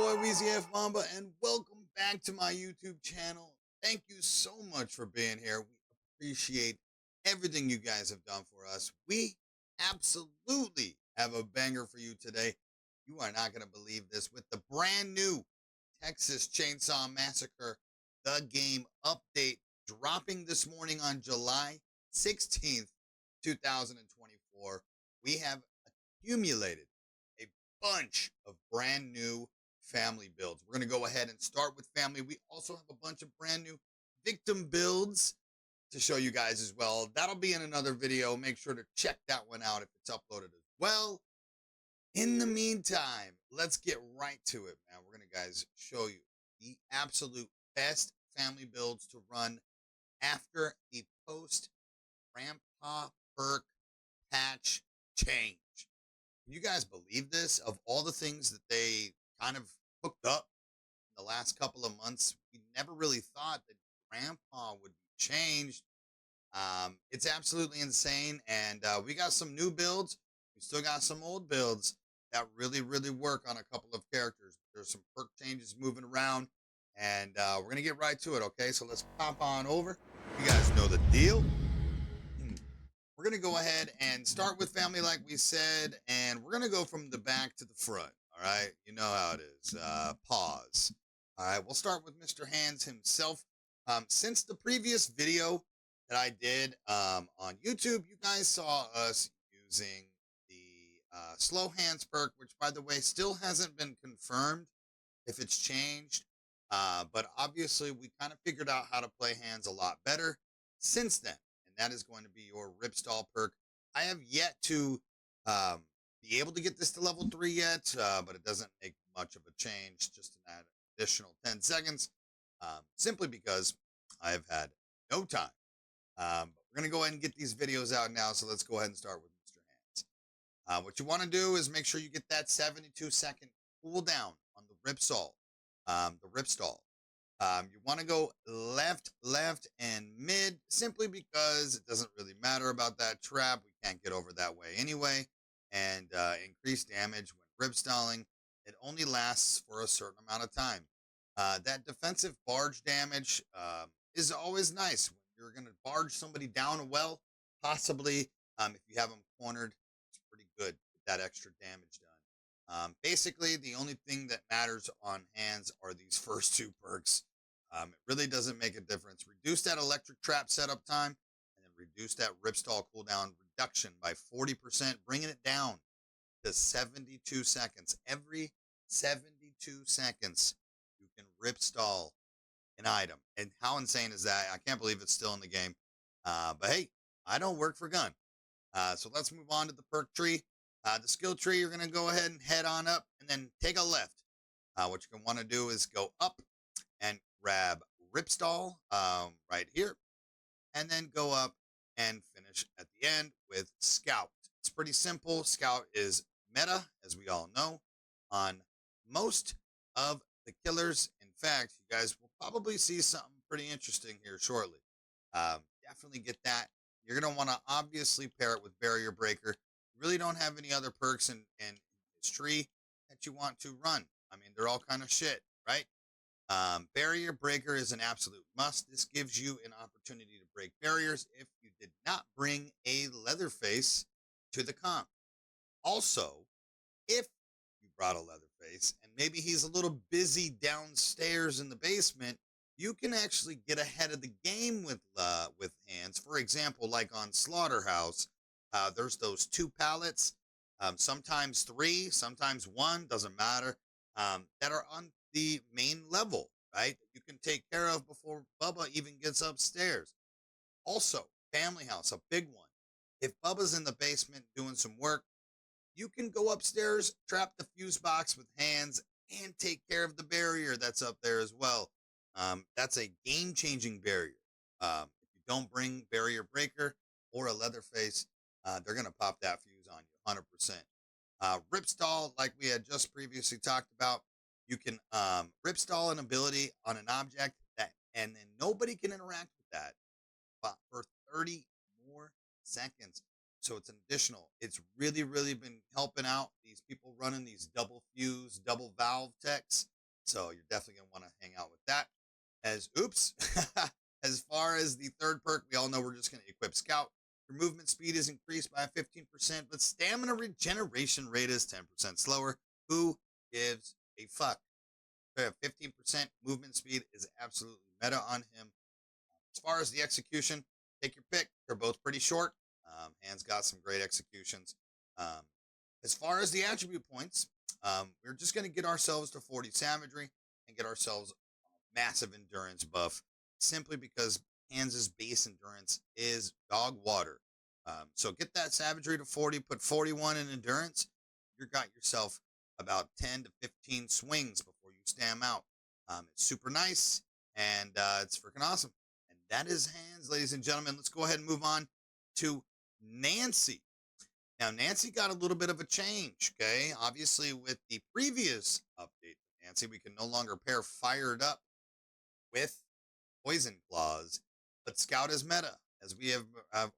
boy WEEZYFMAMBA, and welcome back to my YouTube channel. Thank you so much for being here. We appreciate everything you guys have done for us. We absolutely have a banger for you today. You are not going to believe this, with the brand new Texas Chainsaw Massacre, the game update, dropping this morning on July 16th, 2024. We have accumulated a bunch of brand new family builds. We're going to go ahead and start with family. We also have a bunch of brand new victim builds to show you guys as well. That'll be in another video. Make sure to check that one out if it's uploaded as well. In the meantime, let's get right to it, man. We're going to, guys, show you the absolute best family builds to run after the post-Grandpa perk patch change. Can you guys believe this? Of all the things that they kind of hooked up in the last couple of months, we never really thought that Grandpa would be changed. It's absolutely insane, and we got some new builds. We still got some old builds that really work on a couple of characters. There's some perk changes moving around, and we're going to get right to it, okay? So let's pop on over. You guys know the deal. We're going to go ahead and start with family like we said, and we're going to go from the back to the front, all right? You know how it is. Pause. All right, we'll start with Mr. Hands himself. Since the previous video that I did on YouTube, you guys saw us using the slow hands perk, which, by the way, still hasn't been confirmed if it's changed. But obviously, we kind of figured out how to play hands a lot better since then. And that is going to be your Ripstall perk. I have yet to be able to get this to level 3 yet, but it doesn't make much of a change, just an additional 10 seconds, simply because I have had no time. But we're going to go ahead and get these videos out now, so let's go ahead and start with Mr. Hands. What you want to do is make sure you get that 72-second cooldown on the Ripstall. You want to go left, and mid, simply because it doesn't really matter about that trap. We can't get over that way anyway. And increased damage when ripstalling, it only lasts for a certain amount of time. That defensive barge damage is always nice. When you're going to barge somebody down a well, possibly, if you have them cornered, it's pretty good with that extra damage done. Basically, the only thing that matters on hands are these first two perks. It really doesn't make a difference. Reduce that electric trap setup time, and then reduce that ripstall cooldown reduction by 40%, bringing it down to 72 seconds. Every 72 seconds, you can ripstall an item. And how insane is that? I can't believe it's still in the game. But hey, I don't work for gun. So let's move on to the perk tree. The skill tree, you're going to go ahead and head on up and then take a left. What you're going to want to do is go up and grab Ripstall right here, and then go up and finish at the end with Scout. It's pretty simple. Scout is meta, as we all know, on most of the killers. In fact, you guys will probably see something pretty interesting here shortly. Definitely get that. You're going to want to obviously pair it with Barrier Breaker. You really don't have any other perks in this tree that you want to run. I mean, they're all kind of shit, right? Barrier Breaker is an absolute must. This gives you an opportunity to break barriers if you did not bring a Leatherface to the comp. Also, if you brought a Leatherface and maybe he's a little busy downstairs in the basement, you can actually get ahead of the game with hands. For example, like on Slaughterhouse, there's those 2 pallets, sometimes 3, sometimes 1, doesn't matter, that are on the main level, right? You can take care of before Bubba even gets upstairs. Also, Family House, a big one. If Bubba's in the basement doing some work, you can go upstairs, trap the fuse box with hands, and take care of the barrier that's up there as well. That's a game-changing barrier. If you don't bring Barrier Breaker or a Leatherface, they're going to pop that fuse on you 100%. Ripstall, like we had just previously talked about, you can ripstall an ability on an object, and then nobody can interact with that but for 30 more seconds. So it's an additional. It's really, really been helping out these people running these double fuse, double valve techs. So you're definitely going to want to hang out with that. Oops. As far as the third perk, we all know we're just going to equip Scout. Your movement speed is increased by 15%, but stamina regeneration rate is 10% slower. Who gives a fuck? 15% movement speed is absolutely meta on him. As far as the execution, take your pick. They're both pretty short. Hand's got some great executions. Um, as far as the attribute points, we're just going to get ourselves to 40 savagery and get ourselves a massive endurance buff simply because Hands' base endurance is dog water. So get that savagery to 40, put 41 in endurance. You got yourself about 10 to 15 swings before you stam out. It's super nice and it's freaking awesome. And that is Hands, ladies and gentlemen. Let's go ahead and move on to Nancy. Now, Nancy got a little bit of a change, okay? Obviously, with the previous update, Nancy, we can no longer pair Fired Up with Poison Claws, but Scout is meta, as we have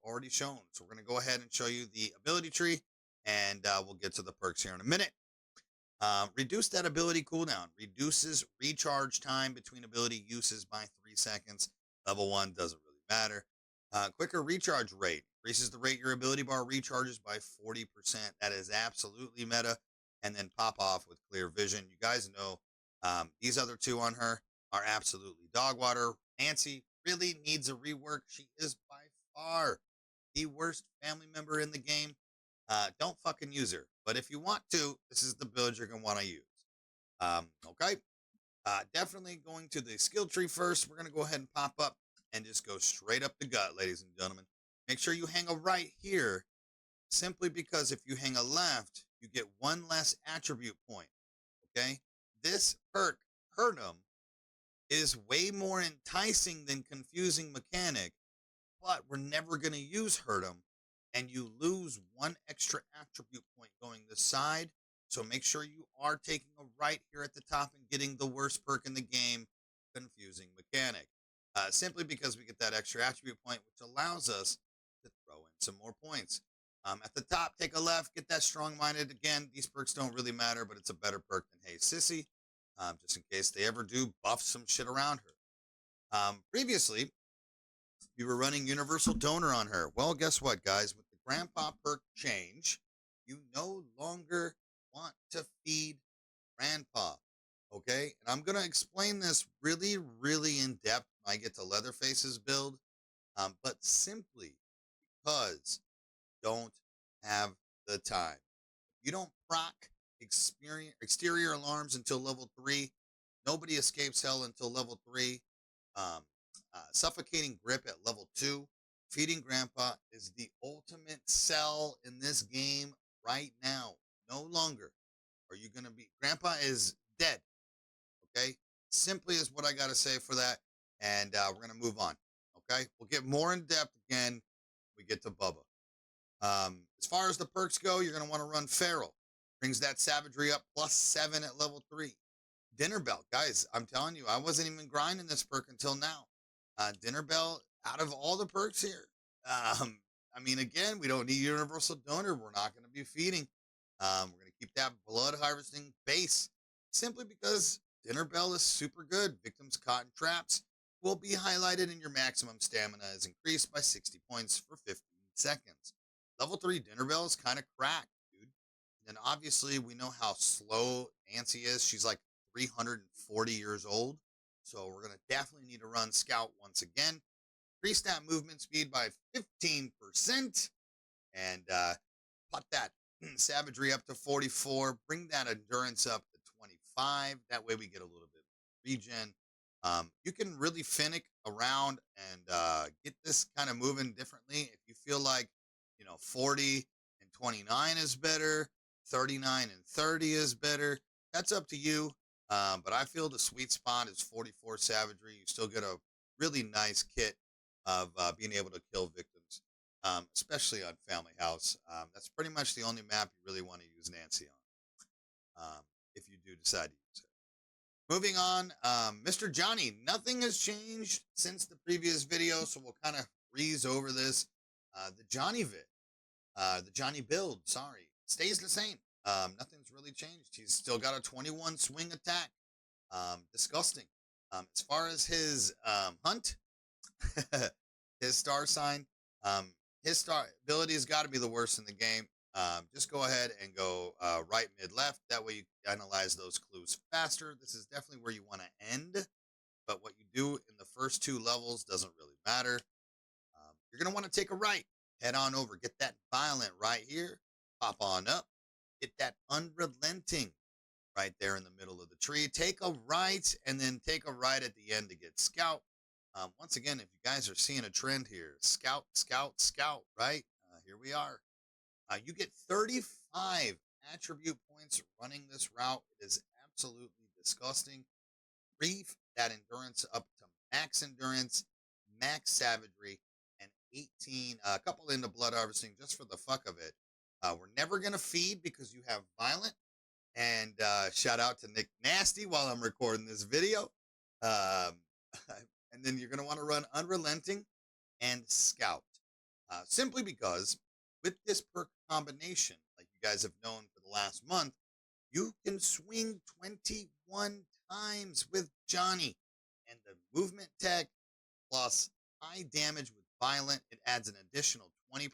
already shown. So we're going to go ahead and show you the ability tree, and we'll get to the perks here in a minute. Reduce that ability cooldown. Reduces recharge time between ability uses by 3 seconds. Level 1 doesn't really matter. Quicker recharge rate. Increases the rate your ability bar recharges by 40%. That is absolutely meta. And then Pop Off with Clear Vision. You guys know these other two on her are absolutely dog water. Nancy really needs a rework. She is by far the worst family member in the game. Don't fucking use her. But if you want to, this is the build you're going to want to use. Okay? Definitely going to the skill tree first. We're going to go ahead and pop up and just go straight up the gut, ladies and gentlemen. Make sure you hang a right here, simply because if you hang a left, you get one less attribute point. Okay? This perk, Hurt 'em, is way more enticing than Confusing Mechanic, but we're never going to use Hurt 'em, and you lose one extra attribute point going this side. So make sure you are taking a right here at the top and getting the worst perk in the game, Confusing Mechanic. Simply because we get that extra attribute point, which allows us to throw in some more points. At the top, take a left, get that Strong-Minded. Again, these perks don't really matter, but it's a better perk than Hey Sissy, just in case they ever do buff some shit around her. Previously, we were running Universal Donor on her. Well, guess what, guys? With the Grandpa perk change, you no longer want to feed Grandpa. Okay? And I'm going to explain this really, really in depth when I get to Leatherface's build. But simply because don't have the time. You don't proc exterior alarms until level 3. Nobody escapes hell until level 3. Suffocating grip at level 2. Feeding Grandpa is the ultimate sell in this game right now. No longer are you going to be. Grandpa is dead. Okay? Simply is what I got to say for that. And we're going to move on. Okay? We'll get more in depth again when we get to Bubba. As far as the perks go, you're going to want to run Feral. Brings that savagery up +7 at level 3. Dinner Bell. Guys, I'm telling you, I wasn't even grinding this perk until now. Dinner Bell, out of all the perks here, I mean, again, we don't need Universal Donor. We're not going to be feeding. We're going to keep that blood harvesting base simply because Dinner Bell is super good. Victims caught in traps will be highlighted and your maximum stamina is increased by 60 points for 15 seconds. Level 3 Dinner Bell is kind of cracked, dude. And obviously, we know how slow Nancy is. She's like 340 years old. So we're going to definitely need to run Scout once again. Increase that movement speed by 15%. And put that savagery up to 44. Bring that endurance up to 25. That way we get a little bit of regen. You can really finnick around and get this kind of moving differently. If you feel like, 40 and 29 is better, 39 and 30 is better, that's up to you. But I feel the sweet spot is 44 savagery. You still get a really nice kit of being able to kill victims, especially on Family House. That's pretty much the only map you really want to use Nancy on, if you do decide to use it. Moving on, Mr. Johnny. Nothing has changed since the previous video, so we'll kind of breeze over this. The Johnny vid. The Johnny build, sorry, stays the same. Nothing's really changed. He's still got a 21 swing attack. Disgusting. As far as his hunt, his star sign, um, his star ability has got to be the worst in the game. Just go ahead and go right, mid, left. That way you analyze those clues faster. This is definitely where you want to end. But what you do in the first two levels doesn't really matter. You're going to want to take a right. Head on over. Get that violent right here. Pop on up. Get that unrelenting right there in the middle of the tree. Take a right, and then take a right at the end to get scout. Once again, if you guys are seeing a trend here, scout, scout, scout, right? Here we are. You get 35 attribute points running this route. It is absolutely disgusting. Reef that endurance up to max endurance, max savagery, and 18, a couple into blood harvesting just for the fuck of it. We're never going to feed because you have violent. And shout out to Nick Nasty while I'm recording this video. Um, and then you're going to want to run Unrelenting and Scout. Simply because with this perk combination, like you guys have known for the last month, you can swing 21 times with Johnny. And the movement tech plus high damage with violent, it adds an additional 20%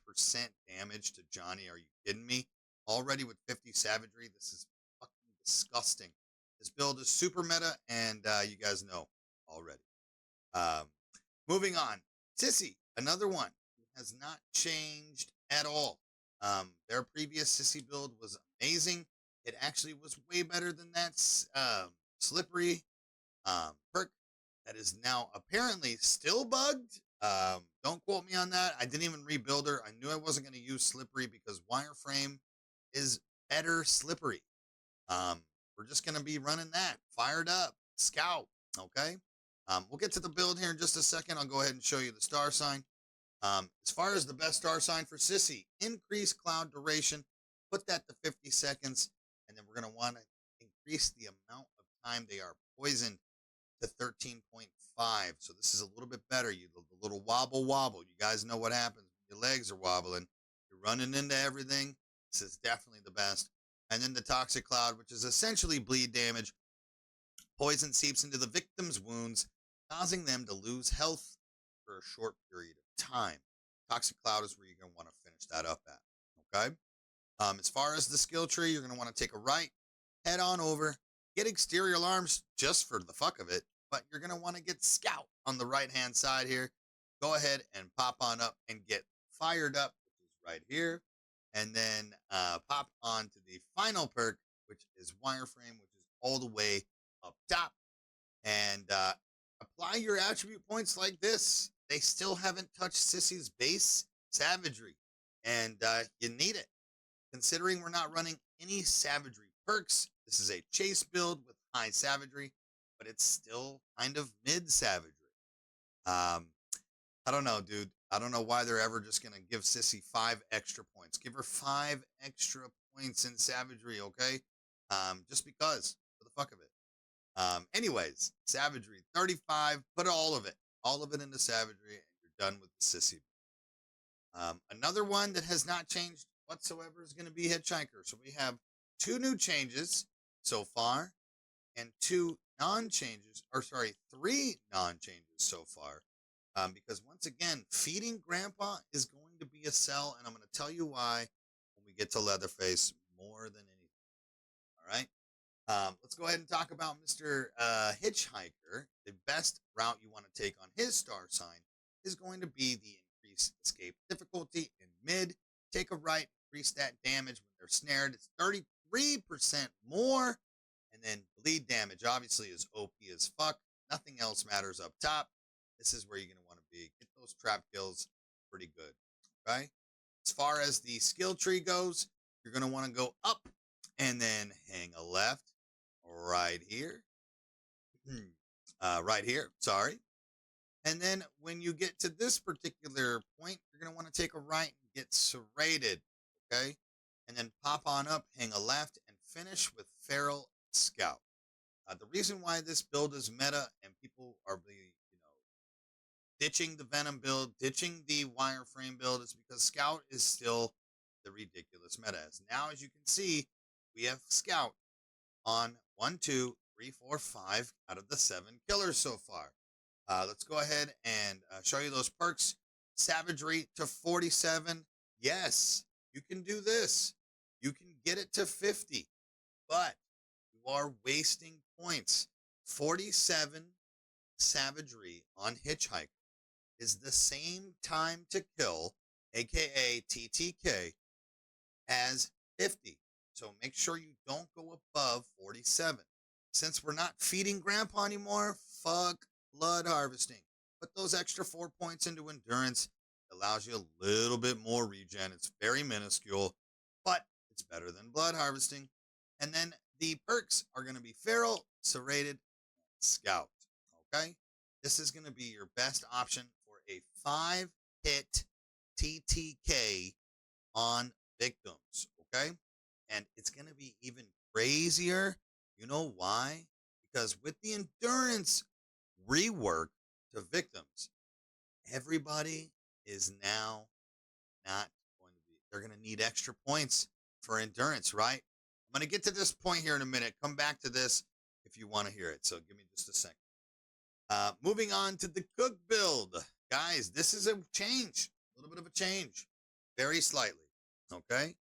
damage to Johnny. Are you kidding me? Already with 50 savagery, this is fucking disgusting. This build is super meta, and you guys know already. Moving on. Sissy, another one who has not changed at all. Their previous Sissy build was amazing. It actually was way better than that slippery perk that is now apparently still bugged. Don't quote me on that. I didn't even rebuild her. I knew I wasn't going to use slippery because wireframe is better slippery. We're just going to be running that. Fired up. Scout. Okay. We'll get to the build here in just a second. I'll go ahead and show you the star sign. As far as the best star sign for Sissy, increase cloud duration. Put that to 50 seconds. And then we're going to want to increase the amount of time they are poisoned to 13.5. So this is a little bit better. The little wobble wobble. You guys know what happens when your legs are wobbling. You're running into everything. This is definitely the best. And then the toxic cloud, which is essentially bleed damage. Poison seeps into the victim's wounds, causing them to lose health for a short period of time. Toxic cloud is where you're going to want to finish that up at. Okay. As far as the skill tree, you're going to want to take a right, head on over, get exterior alarms just for the fuck of it, but you're going to want to get scout on the right-hand side here. Go ahead and pop on up and get fired up, which is right here, and then pop on to the final perk, which is wireframe, which is all the way up top, and apply your attribute points like this. They still haven't touched Sissy's base savagery, and you need it. Considering we're not running any savagery perks, this is a chase build with high savagery, but it's still kind of mid savagery. I don't know, dude. I don't know why they're ever just going to give Sissy 5 extra points. Give her 5 extra points in savagery, okay? Just because, for the fuck of it. Anyways, savagery, 35, put all of it into savagery, and you're done with the Sissy. Another one that has not changed whatsoever is going to be Hitchhiker. So we have 2 new changes so far and 3 non-changes so far. Because once again, feeding Grandpa is going to be a sell, and I'm going to tell you why when we get to Leatherface more than anything. All right. Let's go ahead and talk about Mr. Hitchhiker. The best route you want to take on his star sign is going to be the increased escape difficulty in mid. Take a right, increase that damage when they're snared. It's 33% more. And then bleed damage obviously is OP as fuck. Nothing else matters up top. This is where you're going to want to be. Get those trap kills pretty good. Okay. As far as the skill tree goes, you're going to want to go up and then hang a left right here. Right here. Sorry. And then when you get to this particular point, you're going to want to take a right and get serrated. Okay. And then pop on up, hang a left, and finish with Feral Scout. The reason why this build is meta and people are ditching the Venom build, ditching the wireframe build is because Scout is still the ridiculous meta is. Now, as you can see, we have Scout on 1, 2, 3, 4, 5 out of the 7 killers so far. Let's go ahead and show you those perks. Savagery to 47. Yes, you can do this. You can get it to 50, but you are wasting points. 47 savagery on Hitchhiker is the same time to kill, aka TTK, as 50. So make sure you don't go above 47. Since we're not feeding Grandpa anymore, fuck blood harvesting. Put those extra 4 points into endurance. It allows you a little bit more regen. It's very minuscule, but it's better than blood harvesting. And then the perks are going to be Feral, Serrated, Scout. Okay? This is going to be your best option for a 5-hit TTK on victims. Okay? And it's going to be even crazier. You know why? Because with the endurance rework to victims, everybody is now not going to be, they're going to need extra points for endurance, right? I'm going to get to this point here in a minute. Come back to this if you want to hear it. So give me just a second. Moving on to the cook build. Guys, this is a change, a little bit of a change, very slightly, okay?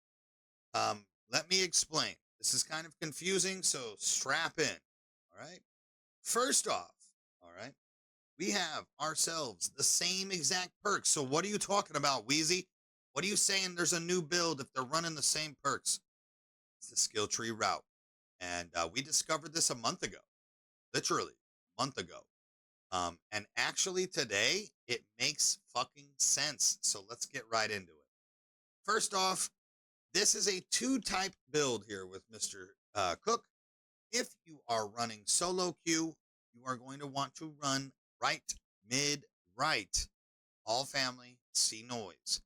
Let me explain. This is kind of confusing, so strap in, all right? First off, all right, we have ourselves the same exact perks. So what are you talking about, Wheezy? What are you saying there's a new build if they're running the same perks? It's the skill tree route. And we discovered this a month ago, literally a month ago. And actually today, it makes fucking sense. So let's get right into it. First off, this is a 2-type build here with Mr. Cook. If you are running solo queue, you are going to want to run right, mid, right. All family, see noise.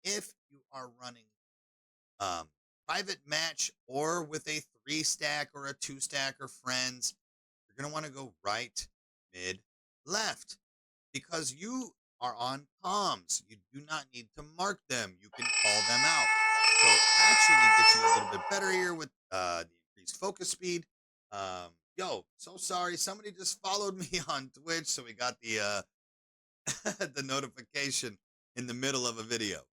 If you are running private match or with a 3-stack or a 2-stack or friends, you're going to want to go right, mid, left. Because you are on comms. You do not need to mark them. You can call them out. So actually gets you a little bit better here with the increased focus speed. Yo, so sorry. Somebody just followed me on Twitch, so we got the the notification in the middle of a video.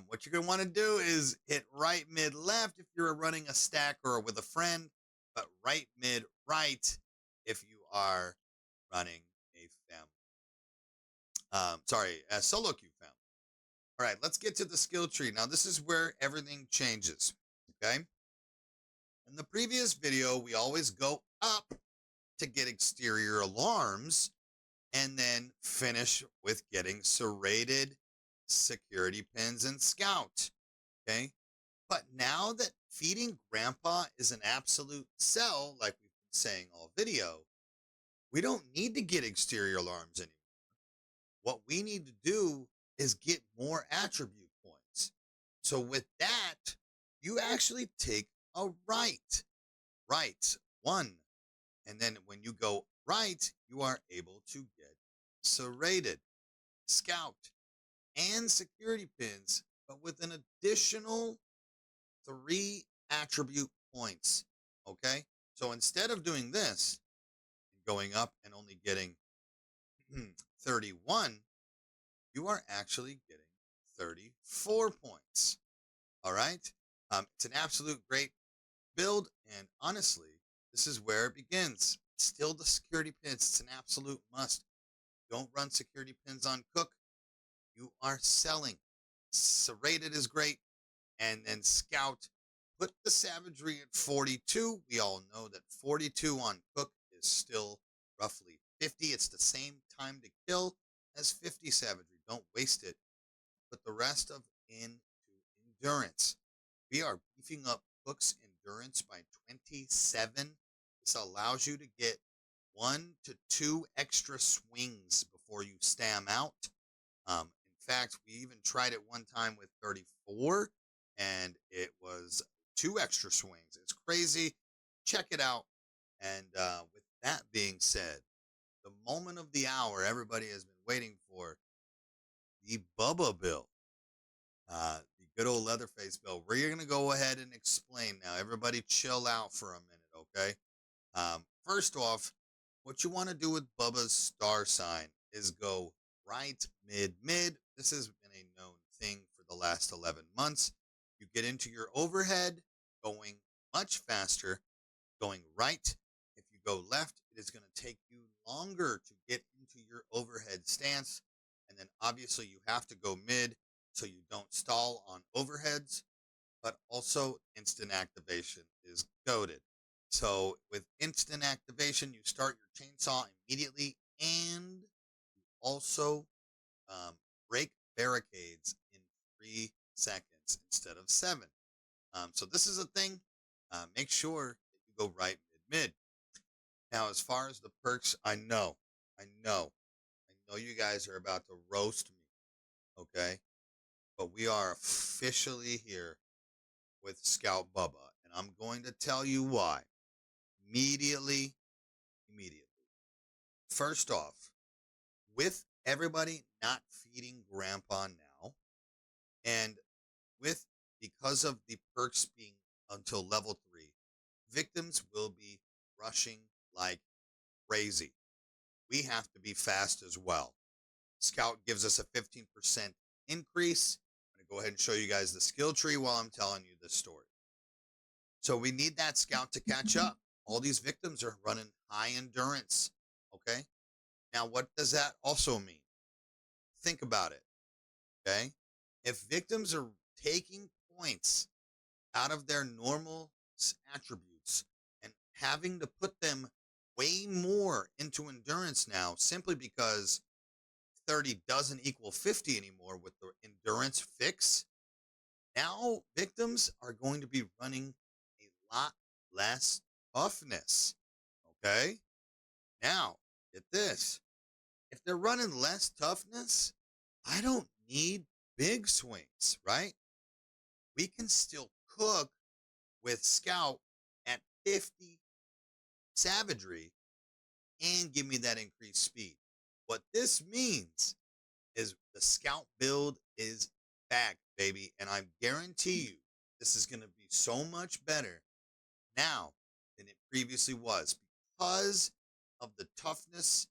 What you're going to want to do is hit right, mid, left if you're running a stack or with a friend, but right, mid, right if you are running a family. A solo queue family. All right, let's get to the skill tree. Now, this is where everything changes, okay? In the previous video, we always go up to get exterior alarms and then finish with getting serrated, security pins, and scout, okay? But now that feeding Grandpa is an absolute sell, like we've been saying all video, we don't need to get exterior alarms anymore. What we need to do is get more attribute points. So with that, you actually take a right, 1. And then when you go right, you are able to get serrated, scout, and security pins, but with an additional 3 attribute points, okay? So instead of doing this, going up and only getting 31, you are actually getting 34 points. All right. It's an absolute great build. And honestly, this is where it begins. Still the security pins. It's an absolute must. Don't run security pins on Cook. You are selling. Serrated is great. And then Scout. Put the savagery at 42. We all know that 42 on Cook is still roughly 50. It's the same time to kill as 50 savagery. Don't waste it. Put the rest of into endurance. We are beefing up Cook's endurance by 27. This allows you to get 1 to 2 extra swings before you stam out. In fact, we even tried it one time with 34, and it was 2 extra swings. It's crazy. Check it out. And with that being said, the moment of the hour everybody has been waiting for, the Bubba build. The Good old Leatherface build. We're going to go ahead and explain now. Everybody chill out for a minute, okay? First off, what you want to do with Bubba's star sign is go right, mid, mid. This has been a known thing for the last 11 months. You get into your overhead going much faster, going right. If you go left, it is going to take you longer to get into your overhead stance. And then obviously you have to go mid so you don't stall on overheads, but also instant activation is goated. So with instant activation, you start your chainsaw immediately, and you also break barricades in 3 seconds instead of 7. So this is a thing. Make sure that you go right mid. Now, as far as the perks, I know you guys are about to roast me, okay? But we are officially here with Scout Bubba, and I'm going to tell you why. Immediately. First off, with everybody not feeding Grandpa now, and because of the perks being until level 3, victims will be rushing like crazy. We have to be fast as well. Scout gives us a 15% increase. I'm going to go ahead and show you guys the skill tree while I'm telling you this story. So we need that Scout to catch up. All these victims are running high endurance, okay? Now, what does that also mean? Think about it, okay? If victims are taking points out of their normal attributes and having to put them way more into endurance now simply because 30 doesn't equal 50 anymore with the endurance fix, now victims are going to be running a lot less toughness, okay? Now, get this. If they're running less toughness, I don't need big swings, right? We can still cook with Scout at 50 savagery and give me that increased speed. What this means is the Scout build is back, baby. And I guarantee you this is going to be so much better now than it previously was because of the toughness.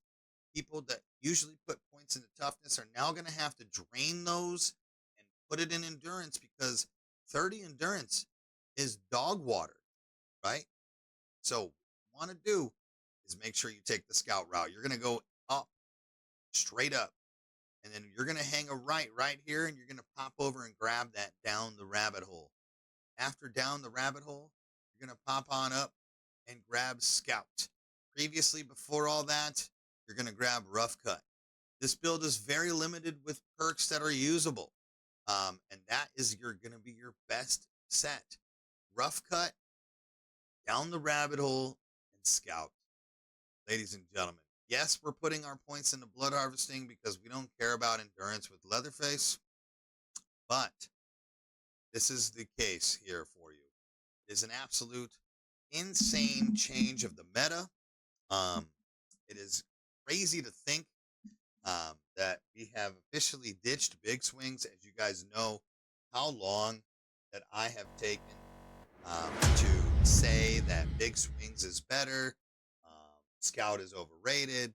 People that usually put points into toughness are now going to have to drain those and put it in endurance because 30 endurance is dog water, right? So what you want to do is make sure you take the Scout route. You're going to go up, straight up, and then you're going to hang a right here, and you're going to pop over and grab that down the rabbit hole. After down the rabbit hole, you're going to pop on up and grab Scout. Previously, before all that, you're going to grab Rough Cut. This build is very limited with perks that are usable, and that is going to be your best set. Rough Cut, down the rabbit hole, and Scout. Ladies and gentlemen, yes, we're putting our points into blood harvesting because we don't care about endurance with Leatherface, but this is the case here for you. It is an absolute insane change of the meta. It is crazy to think that we have officially ditched big swings. As you guys know how long that I have taken to say that big swings is better. Scout is overrated.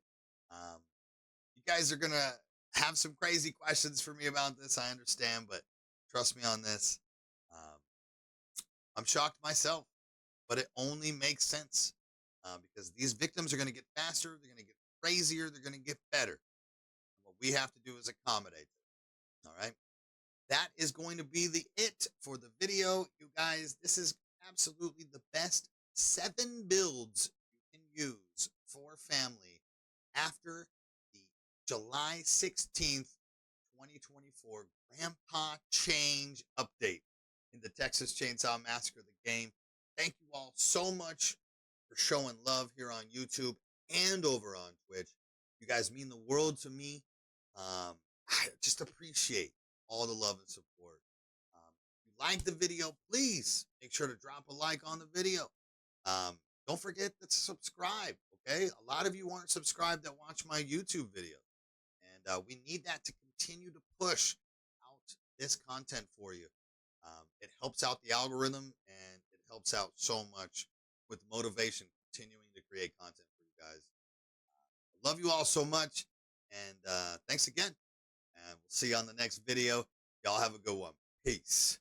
You guys are going to have some crazy questions for me about this, I understand, but trust me on this. I'm shocked myself, but it only makes sense because these victims are going to get faster, they're going to get crazier, they're going to get better. And what we have to do is accommodate them. All right. That is going to be it for the video. You guys, this is absolutely the best 7 builds you can use for family after the July 16th, 2024 Grandpa Change update in the Texas Chainsaw Massacre, the game. Thank you all so much for showing love here on YouTube and over on Twitch. You guys mean the world to me. I just appreciate all the love and support. If you like the video, please make sure to drop a like on the video. Don't forget to subscribe, okay? A lot of you aren't subscribed that watch my YouTube videos, and we need that to continue to push out this content for you. It helps out the algorithm and it helps out so much with motivation continuing to create content for you guys. I love you all so much. And thanks again. And we'll see you on the next video. Y'all have a good one. Peace.